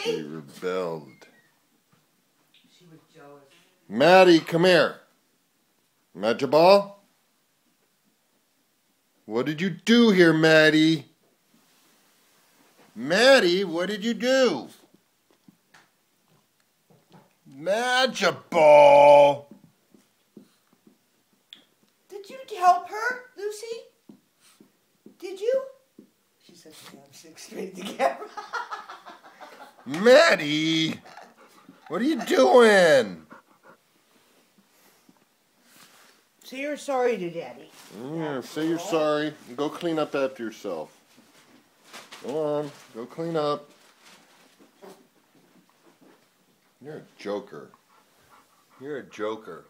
She rebelled. She was jealous. Maddie, come here. Majabal? What did you do here, Maddie? Maddie, what did you do? Majabal! Did you help her, Lucy? Did you? She said she had 6 straight together. Maddie! What are you doing? Say you're sorry to Daddy. Yeah, say you're sorry and go clean up after yourself. Go on, go clean up. You're a joker. You're a joker.